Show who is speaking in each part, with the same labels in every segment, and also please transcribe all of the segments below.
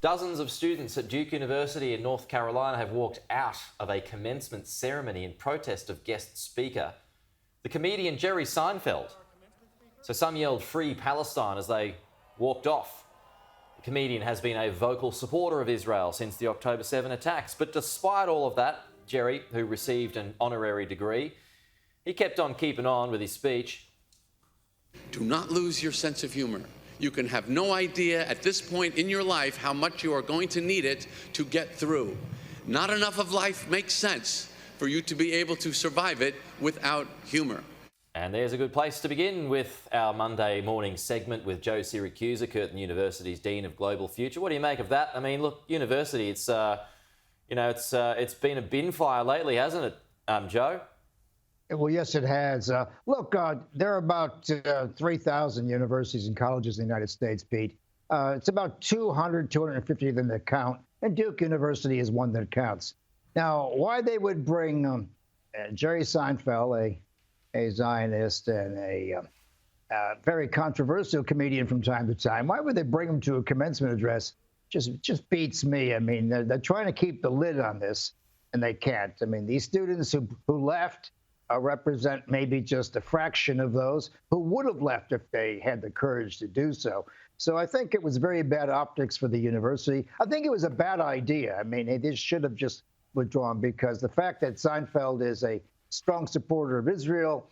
Speaker 1: Dozens of students at Duke University in North Carolina have walked out of a commencement ceremony in protest of guest speaker, the comedian Jerry Seinfeld. So some yelled "Free Palestine" as they walked off. The comedian has been a vocal supporter of Israel since the October 7 attacks. But despite all of that, Jerry, who received an honorary degree, he kept on keeping on with his speech.
Speaker 2: Do not lose your sense of humor. You can have no idea at this point in your life how much you are going to need it to get through. Not enough of life makes sense for you to be able to survive it without humor.
Speaker 1: And there's a good place to begin with our Monday morning segment with Joe Siracusa, Curtin University's Dean of Global Future. What do you make of that? I mean, look, university, it's been a bin fire lately, hasn't it, Joe?
Speaker 3: Well, yes, it has. Look, there are about 3,000 universities and colleges in the United States, Pete. It's about 250 of them that count, and Duke University is one that counts. Now, why they would bring Jerry Seinfeld, a Zionist and a very controversial comedian from time to time, why would they bring him to a commencement address? Just beats me. I mean, they're trying to keep the lid on this, and they can't. I mean, these students who left represent maybe just a fraction of those who would have left if they had the courage to do so. So I think it was very bad optics for the university. I think it was a bad idea. I mean, they should have just withdrawn, because the fact that Seinfeld is a strong supporter of Israel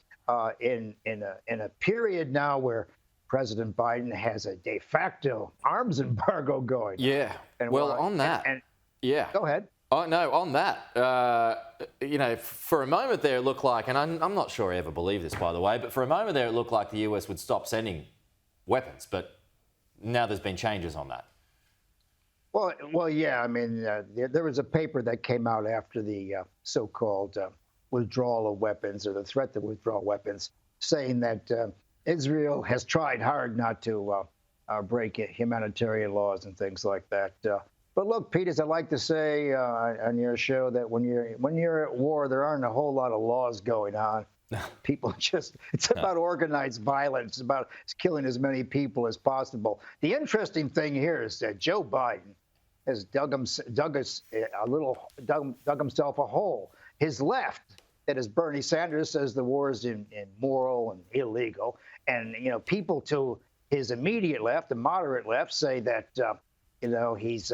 Speaker 3: in a period now where President Biden has a de facto arms embargo going.
Speaker 1: Yeah.
Speaker 3: And
Speaker 1: well, on that. Yeah.
Speaker 3: Go ahead.
Speaker 1: Oh, no, on that, for a moment there it looked like, and I'm not sure I ever believed this, by the way, but for a moment there it looked like the US would stop sending weapons, but now there's been changes on that.
Speaker 3: Well, yeah, I mean, there was a paper that came out after the so-called withdrawal of weapons, or the threat to withdraw weapons, saying that Israel has tried hard not to break humanitarian laws and things like that. But look, Pete, as I like to say on your show, that when you're at war, there aren't a whole lot of laws going on. People it's about organized violence. It's about killing as many people as possible. The interesting thing here is that Joe Biden has dug himself a hole. His left, that is Bernie Sanders, says the war is immoral and illegal. And, people to his immediate left, the moderate left, say that, he's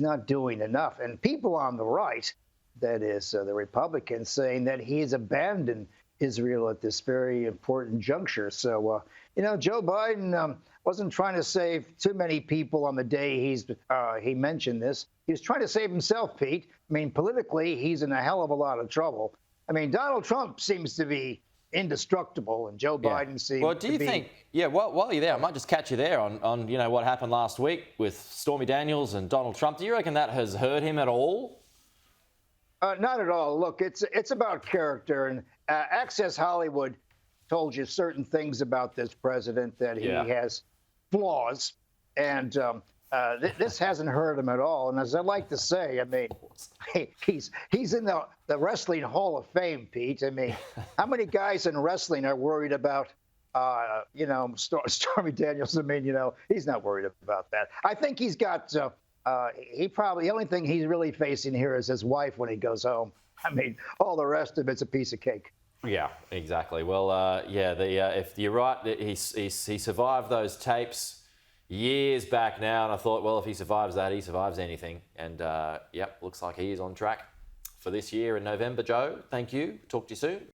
Speaker 3: not doing enough. And people on the right, that is the Republicans, saying that he's abandoned Israel at this very important juncture. So, Joe Biden wasn't trying to save too many people on the day he mentioned this. He was trying to save himself, Pete. I mean, politically, he's in a hell of a lot of trouble. I mean, Donald Trump seems to be indestructible, and Joe Biden seems to be...
Speaker 1: Well, do you think... Yeah, while you're there, I might just catch you there on what happened last week with Stormy Daniels and Donald Trump. Do you reckon that has hurt him at all?
Speaker 3: Not at all. Look, it's about character, and Access Hollywood told you certain things about this president, that he has flaws, and this hasn't hurt him at all. And as I like to say, I mean, he's in the Wrestling Hall of Fame, Pete. I mean, how many guys in wrestling are worried about, Stormy Daniels? I mean, he's not worried about that. I think he's got, the only thing he's really facing here is his wife when he goes home. I mean, all the rest of it's a piece of cake.
Speaker 1: Yeah, exactly. Well, if you're right, he survived those tapes years back now, and I thought, well, if he survives that, he survives anything. And looks like he is on track for this year in November. Joe, thank you. Talk to you soon.